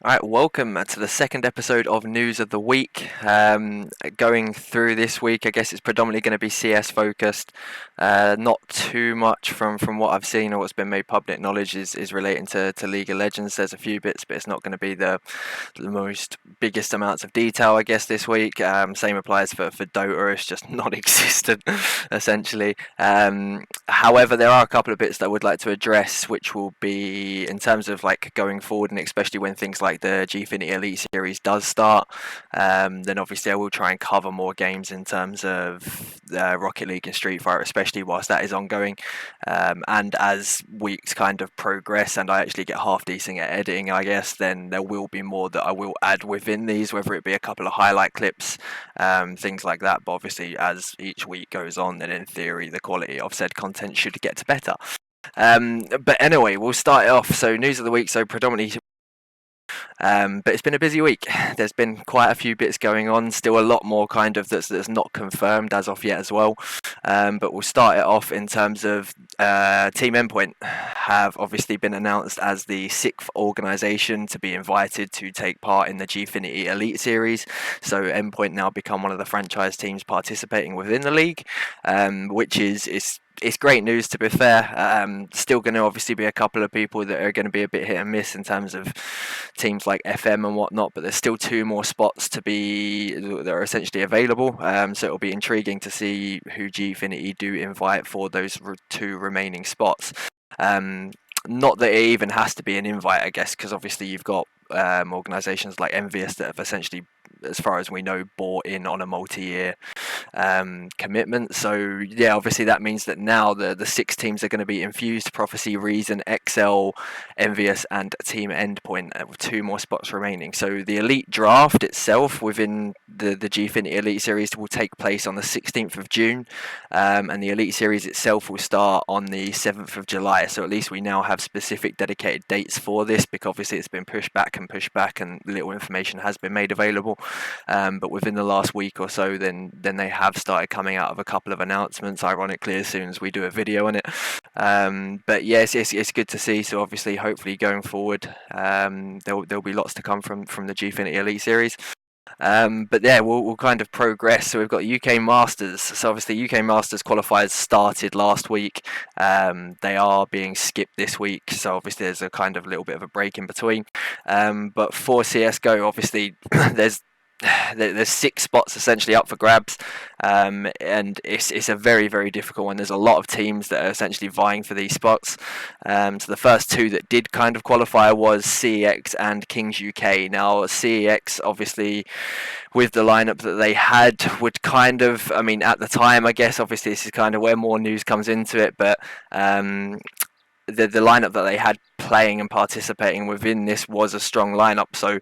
All right, welcome to the second episode of News of the Week. Going through this week, I guess it's predominantly going to be CS focused. Not too much from what I've seen or what's been made public knowledge is relating to League of Legends. There's a few bits, but it's not going to be the most biggest amounts of detail, I guess, this week. Same applies for Dota. It's just non-existent, essentially. However, there are a couple of bits that I would like to address, which will be in terms of like going forward, and especially when things like the Gfinity Elite Series does start. Then obviously I will try and cover more games in terms of Rocket League and Street Fighter, especially whilst that is ongoing. And as weeks kind of progress and I actually get half decent at editing, I guess, then there will be more that I will add within these, whether it be a couple of highlight clips, things like that. But obviously, as each week goes on, then in theory, the quality of said content should get better. But anyway, we'll start it off. So news of the week. So predominantly but it's been a busy week. There's been quite a few bits going on. Still a lot more kind of that's not confirmed as of yet as well. But we'll start it off in terms of Team Endpoint have obviously been announced as the sixth organisation to be invited to take part in the Gfinity Elite Series. So Endpoint now become one of the franchise teams participating within the league, which is it's great news, to be fair. Still going to obviously be a couple of people that are going to be a bit hit and miss in terms of teams like FM and whatnot, but there's still two more spots that are essentially available. So it'll be intriguing to see who Gfinity do invite for those two remaining spots. Not that it even has to be an invite, I guess, because obviously you've got organisations like Envious that have essentially, as far as we know, bought in on a multi-year commitment. So yeah, obviously that means that now the six teams are going to be Infused, Prophecy, Reason, XL, Envious, and Team Endpoint, with two more spots remaining. So the Elite Draft itself within the Gfinity Elite Series will take place on the 16th of June, and the Elite Series itself will start on the 7th of July. So at least we now have specific dedicated dates for this, because obviously it's been pushed back, and little information has been made available. But within the last week or so, then they have started coming out of a couple of announcements, ironically, as soon as we do a video on it. But yes, it's good to see. So obviously, hopefully going forward, there'll be lots to come from the Gfinity Elite Series. But yeah, we'll kind of progress. So we've got UK Masters. So obviously UK Masters qualifiers started last week. They are being skipped this week. So obviously there's a kind of little bit of a break in between. But for CSGO, obviously there's six spots essentially up for grabs, and it's a very, very difficult one. There's a lot of teams that are essentially vying for these spots. So the first two that did kind of qualify was CEX and Kings UK. Now CEX, obviously, with the lineup that they had, would kind of, I mean, at the time, I guess, obviously this is kind of where more news comes into it, but the lineup that they had playing and participating within this was a strong lineup. So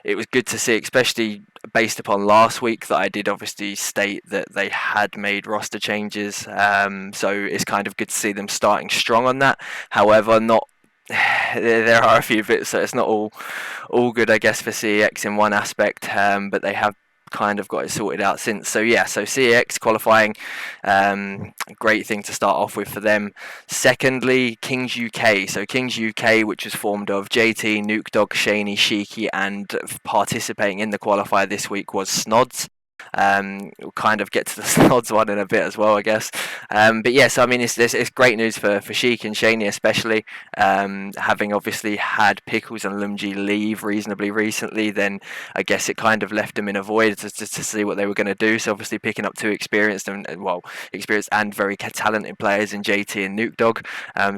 it was good to see, especially based upon last week, that I did obviously state that they had made roster changes. So it's kind of good to see them starting strong on that. However, not there are a few bits that it's not all good, I guess, for CEX in one aspect, but they have kind of got it sorted out since. So yeah, so CEX qualifying, great thing to start off with for them. Secondly, Kings UK. So Kings UK, which was formed of JT, Nuke Dog, Shaney, Shiki, and participating in the qualifier this week was Snods. We'll kind of get to the Snods one in a bit as well, I guess. But yes, I mean, it's great news for Sheik and Shaney, especially having obviously had Pickles and Lumji leave reasonably recently. Then I guess it kind of left them in a void to see what they were going to do. So obviously picking up two experienced and very talented players in JT and Nuke Dog.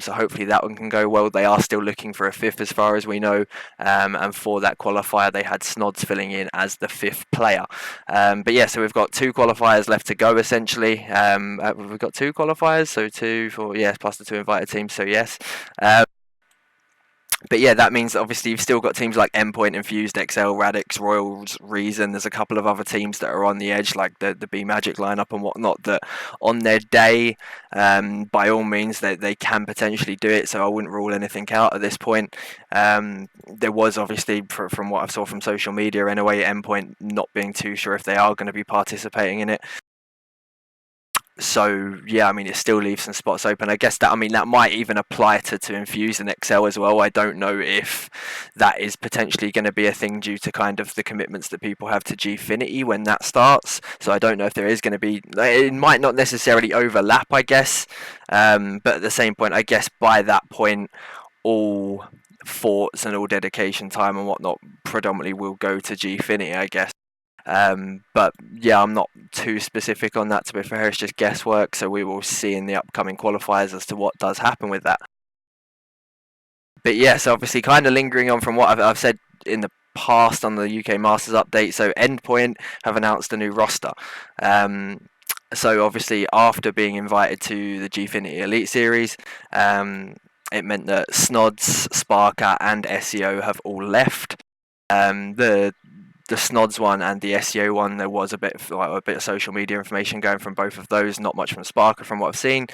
So hopefully that one can go well. They are still looking for a fifth, as far as we know. And for that qualifier, they had Snods filling in as the fifth player. But yeah, so we've got two qualifiers left to go, essentially. We've got two qualifiers, so plus the two invited teams, so yes. But yeah, that means that obviously you've still got teams like Endpoint, Infused, XL, Radix, Royals, Reason. There's a couple of other teams that are on the edge, like the B Magic lineup and whatnot, that on their day, by all means, they can potentially do it. So I wouldn't rule anything out at this point. There was obviously, from what I saw from social media anyway, Endpoint not being too sure if they are going to be participating in it. So yeah, I mean, it still leaves some spots open. I guess that, I mean, that might even apply to Infuse and Excel as well. I don't know if that is potentially going to be a thing due to kind of the commitments that people have to Gfinity when that starts. So I don't know if there is going to be. It might not necessarily overlap, I guess. But at the same point, I guess by that point, all thoughts and all dedication time and whatnot predominantly will go to Gfinity, I guess. But yeah, I'm not too specific on that, to be fair. It's just guesswork, so we will see in the upcoming qualifiers as to what does happen with that. But yes, obviously, kind of lingering on from what I've said in the past on the UK Masters update. So Endpoint have announced a new roster. So obviously, after being invited to the Gfinity Elite Series, it meant that Snods, Sparker, and SEO have all left. The Snods one and the SEO one, there was a bit of social media information going from both of those. Not much from Sparker, from what I've seen.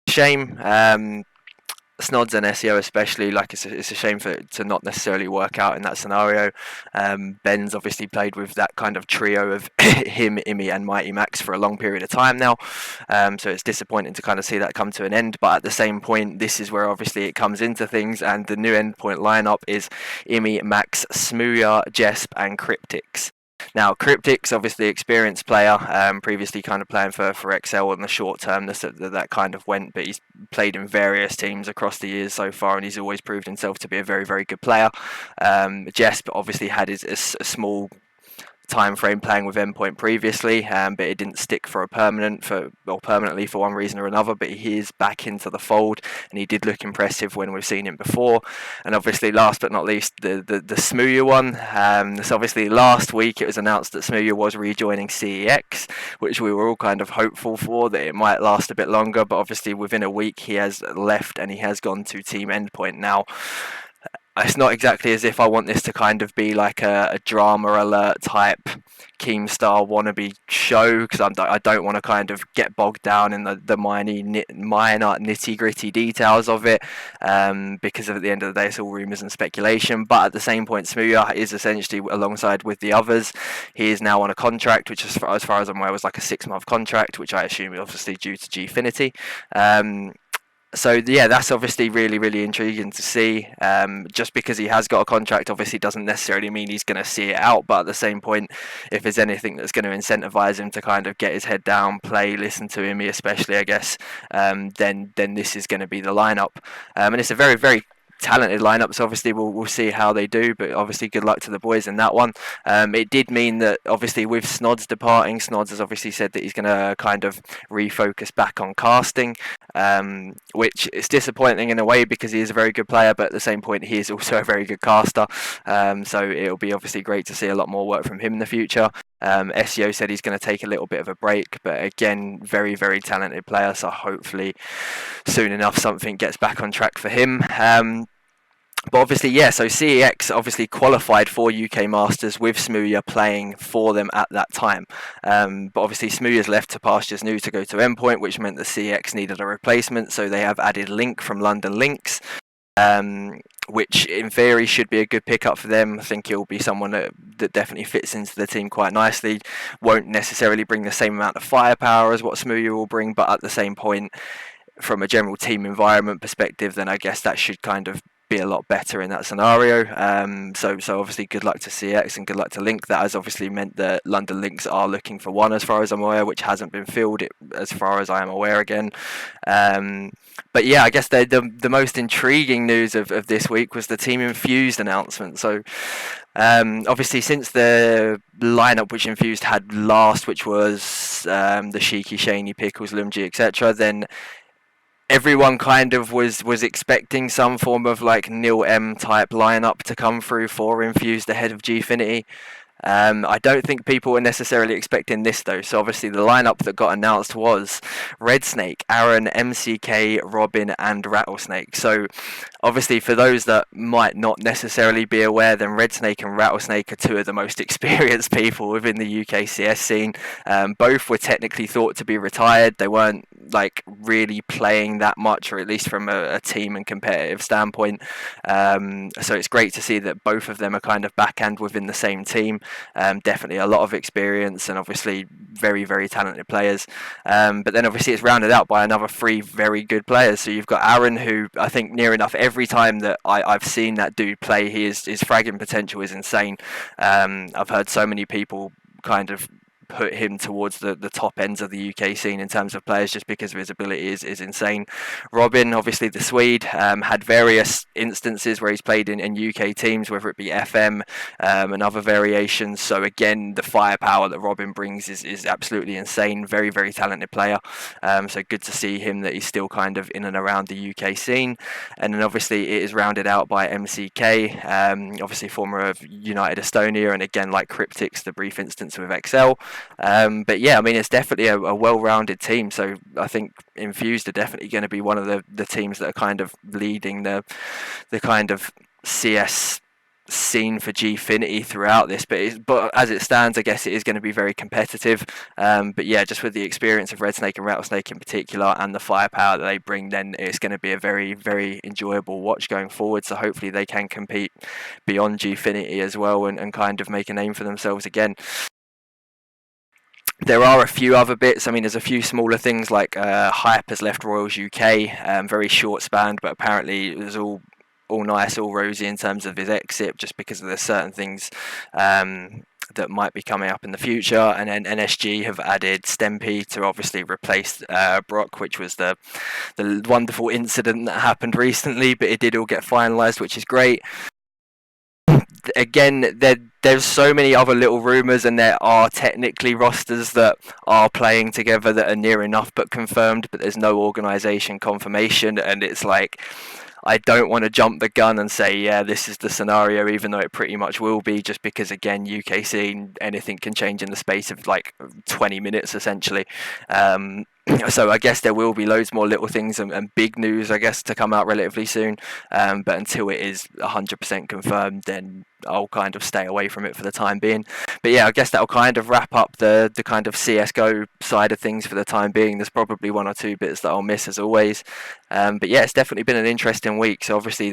Shame. Snods and SEO especially, like it's a shame for it to not necessarily work out in that scenario. Ben's obviously played with that kind of trio of him, Imi, and Mighty Max for a long period of time now, so it's disappointing to kind of see that come to an end. But at the same point, this is where obviously it comes into things, and the new Endpoint lineup is Imi, Max, Smooya, Jesp, and Cryptix. Now, Cryptix, obviously experienced player, previously kind of playing for Excel in the short term, that kind of went, but he's played in various teams across the years so far, and he's always proved himself to be a very, very good player. Jesp obviously had a small time frame playing with Endpoint previously, but it didn't stick for permanently for one reason or another. But he is back into the fold, and he did look impressive when we've seen him before. And obviously, last but not least, the Smooya one. So obviously, last week it was announced that Smooya was rejoining CEX, which we were all kind of hopeful for, that it might last a bit longer. But obviously, within a week, he has left and he has gone to Team Endpoint now. It's not exactly as if I want this to kind of be like a drama alert type Keemstar wannabe show, because I don't want to kind of get bogged down in the minor nitty gritty details of it, because at the end of the day it's all rumours and speculation. But at the same point, Smooya is essentially alongside with the others. He is now on a contract, which as far as I'm aware was like a 6-month contract, which I assume is obviously due to Gfinity. So yeah, that's obviously really, really intriguing to see. Just because he has got a contract obviously doesn't necessarily mean he's going to see it out. But at the same point, if there's anything that's going to incentivise him to kind of get his head down, play, listen to him, especially, I guess, then this is going to be the lineup. And it's a very, very talented lineup, so obviously we'll see how they do, but obviously good luck to the boys in that one. It did mean that obviously with Snods departing, Snods has obviously said that he's going to kind of refocus back on casting, which is disappointing in a way because he is a very good player, but at the same point he is also a very good caster, so it'll be obviously great to see a lot more work from him in the future. SEO said he's going to take a little bit of a break, but again, very, very talented player, so hopefully soon enough something gets back on track for him. But obviously, yeah, so CEX obviously qualified for UK Masters with Smooya playing for them at that time. But obviously Smooya's left to pastures new to go to Endpoint, which meant that CEX needed a replacement, so they have added Link from London Lynx, which in theory should be a good pickup for them. I think he'll be someone that definitely fits into the team quite nicely. Won't necessarily bring the same amount of firepower as what Smooya will bring, but at the same point, from a general team environment perspective, then I guess that should kind of be a lot better in that scenario. So obviously good luck to CX and good luck to Link. That has obviously meant that London Lynx are looking for one, as far as I'm aware, which hasn't been filled as far as I am aware again. But yeah, I guess the most intriguing news of this week was the Team Infused announcement. So obviously since the lineup which Infused had last, which was the Shiki, Shaney, Pickles, Lumji, etc., then everyone kind of was expecting some form of like Nil M type lineup to come through for Infused ahead of Gfinity. I don't think people were necessarily expecting this though. So obviously the lineup that got announced was Red Snake, Aaron, MCK, Robin, and Rattlesnake. So obviously for those that might not necessarily be aware, then Red Snake and Rattlesnake are two of the most experienced people within the UK CS scene. Both were technically thought to be retired. They weren't like really playing that much, or at least from a team and competitive standpoint. So it's great to see that both of them are kind of backhand within the same team. Definitely a lot of experience and obviously very, very talented players. But then obviously it's rounded out by another three very good players. So you've got Aaron, who I think near enough every time that I've seen that dude play, his fragging potential is insane. I've heard so many people kind of put him towards the top ends of the UK scene in terms of players, just because of his ability is insane. Robin, obviously the Swede, had various instances where he's played in UK teams, whether it be FM and other variations. So again, the firepower that Robin brings is absolutely insane. Very, very talented player. So good to see him, that he's still kind of in and around the UK scene. And then obviously it is rounded out by MCK, obviously former of United Estonia, and again, like Cryptics, the brief instance with XL. But yeah, I mean, it's definitely a well-rounded team. So I think Infused are definitely going to be one of the teams that are kind of leading the kind of CS scene for Gfinity throughout this. But as it stands, I guess it is going to be very competitive. But yeah, just with the experience of Red Snake and Rattlesnake in particular, and the firepower that they bring, then it's going to be a very, very enjoyable watch going forward. So hopefully they can compete beyond Gfinity as well, and kind of make a name for themselves again. There are a few other bits. I mean, there's a few smaller things like Hype has left Royals UK, very short span, but apparently it was all nice, all rosy in terms of his exit, just because of the certain things that might be coming up in the future. And then NSG have added Stempy to obviously replace Brock, which was the wonderful incident that happened recently, but it did all get finalised, which is great. Again, there's so many other little rumours, and there are technically rosters that are playing together that are near enough but confirmed, but there's no organisation confirmation. And it's like, I don't want to jump the gun and say, yeah, this is the scenario, even though it pretty much will be, just because, again, UK scene, anything can change in the space of like 20 minutes, essentially. So I guess there will be loads more little things and big news, I guess, to come out relatively soon. But until it is 100% confirmed, then I'll kind of stay away from it for the time being. But yeah, I guess that'll kind of wrap up the kind of CSGO side of things for the time being. There's probably one or two bits that I'll miss, as always. But yeah, it's definitely been an interesting week. So obviously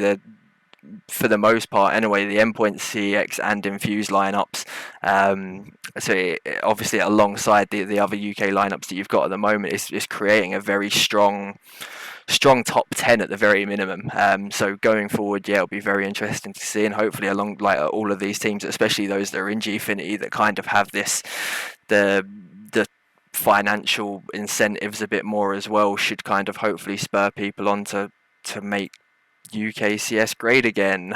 for the most part anyway, the Endpoint, CX and Infuse lineups, so obviously alongside the other UK lineups that you've got at the moment, is creating a very strong top 10 at the very minimum. So going forward, yeah, it'll be very interesting to see, and hopefully along like all of these teams, especially those that are in Gfinity, that kind of have the financial incentives a bit more as well, should kind of hopefully spur people on to make UK CS great again.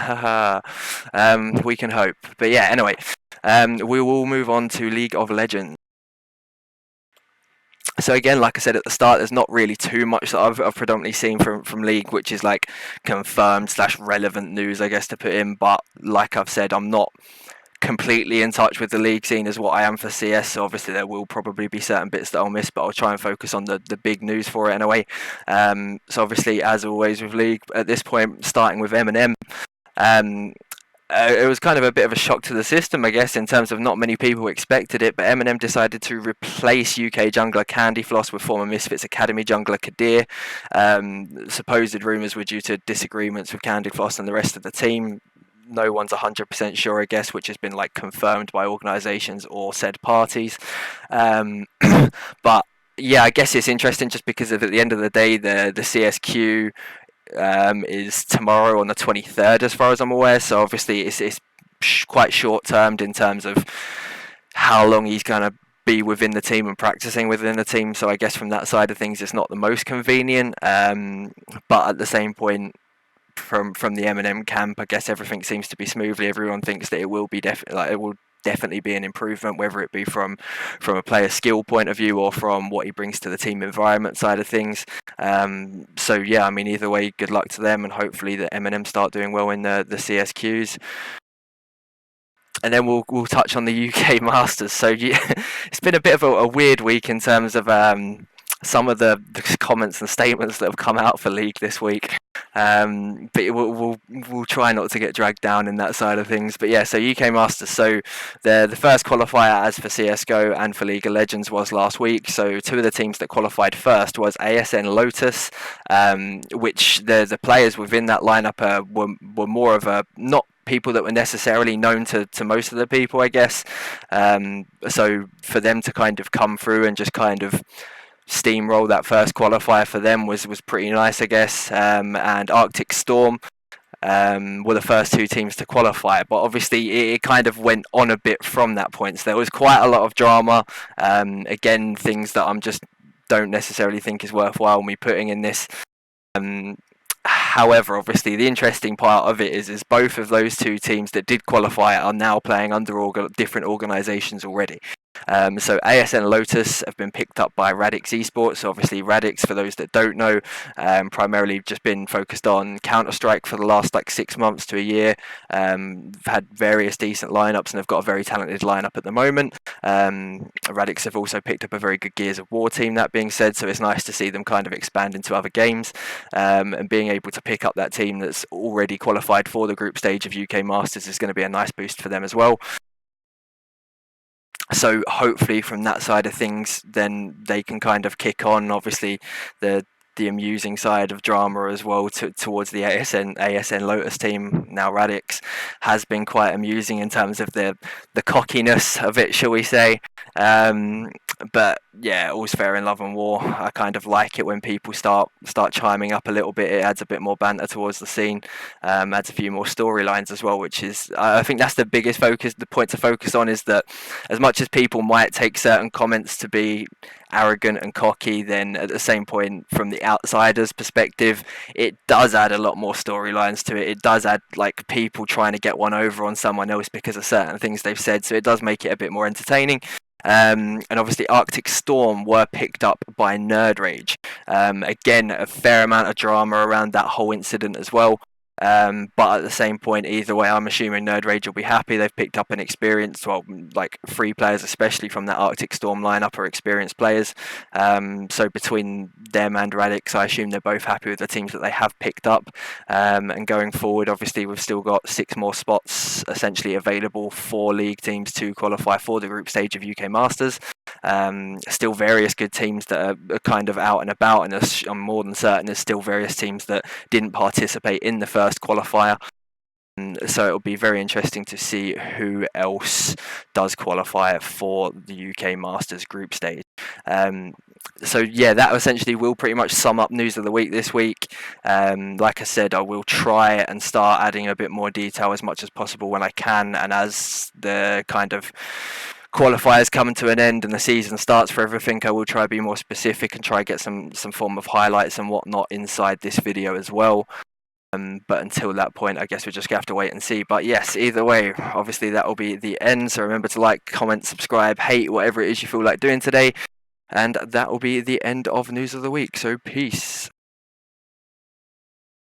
We can hope. But yeah, anyway, we will move on to League of Legends. So again, like I said at the start, there's not really too much that I've predominantly seen from League, which is like confirmed / relevant news, I guess, to put in. But like I've said, I'm not completely in touch with the League scene as what I am for CS, so obviously there will probably be certain bits that I'll miss, but I'll try and focus on the big news for it anyway. So obviously, as always with League, at this point, starting with M&M, it was kind of a bit of a shock to the system, I guess, in terms of not many people expected it, but M&M decided to replace UK jungler Candy Floss with former Misfits Academy jungler Kadir. Supposed rumours were due to disagreements with Candy Floss and the rest of the team. No one's 100% sure, I guess, which has been like confirmed by organisations or said parties. But yeah, I guess it's interesting just because at the end of the day, the CSQ is tomorrow on the 23rd, as far as I'm aware. So obviously it's quite short-termed in terms of how long he's going to be within the team and practicing within the team. So I guess from that side of things, it's not the most convenient. But at the same point, from the M&M camp, I guess everything seems to be smoothly. Everyone thinks that it will be definitely be an improvement, whether it be from a player skill point of view or from what he brings to the team environment side of things. So yeah, I mean, either way, good luck to them, and hopefully the M&M start doing well in the CSQs. And then we'll touch on the UK Masters. So yeah, it's been a bit of a weird week in terms of some of the comments and statements that have come out for League this week. But we'll try not to get dragged down in that side of things. But yeah, so UK Masters. So the first qualifier, as for CS:GO and for League of Legends, was last week. So two of the teams that qualified first was ASN Lotus, which the players within that lineup were more of a not people that were necessarily known to most of the people, I guess. So for them to kind of come through and just kind of steamroll that first qualifier for them was pretty nice, I guess. And Arctic Storm were the first two teams to qualify, but obviously it kind of went on a bit from that point. So there was quite a lot of drama. Again, things that I'm just don't necessarily think is worthwhile me putting in this. However, obviously, the interesting part of it is both of those two teams that did qualify are now playing under different organisations already. So ASN Lotus have been picked up by Radix Esports. So obviously Radix, for those that don't know, primarily just been focused on Counter-Strike for the last like 6 months to a year. Had various decent lineups and have got a very talented lineup at the moment. Radix have also picked up a very good Gears of War team, that being said, so it's nice to see them kind of expand into other games, and being able to pick up that team that's already qualified for the group stage of UK Masters is going to be a nice boost for them as well. So hopefully from that side of things, then they can kind of kick on. Obviously, the amusing side of drama as well towards the ASN Lotus team, now Radix, has been quite amusing in terms of the cockiness of it, shall we say. But yeah, all's fair in love and war. I kind of like it when people start chiming up a little bit. It adds a bit more banter towards the scene, adds a few more storylines as well, which is, I think that's the biggest focus. The point to focus on is that as much as people might take certain comments to be arrogant and cocky, then at the same point, from the outsider's perspective, it does add a lot more storylines to it. It does add like people trying to get one over on someone else because of certain things they've said, so it does make it a bit more entertaining. And obviously Arctic Storm were picked up by Nerd Rage. Again, a fair amount of drama around that whole incident as well. But at the same point, either way, I'm assuming Nerd Rage will be happy. They've picked up an experienced, well, like 3 players, especially from that Arctic Storm lineup, are experienced players. So between them and Radix, I assume they're both happy with the teams that they have picked up. And going forward, obviously, we've still got 6 more spots essentially available for league teams to qualify for the group stage of UK Masters. Still various good teams that are kind of out and about, and I'm more than certain there's still various teams that didn't participate in the first qualifier. So it'll be very interesting to see who else does qualify for the UK Masters group stage. So yeah, that essentially will pretty much sum up news of the week this week. Like I said, I will try and start adding a bit more detail as much as possible when I can, and as the kind of qualifiers coming to an end and the season starts for everything, I will try to be more specific and try to get some form of highlights and whatnot inside this video as well. But until that point, I guess we're just gonna have to wait and see. But yes, either way, obviously that will be the end. So remember to like, comment, subscribe, hate, whatever it is you feel like doing today. And that will be the end of news of the week. So peace.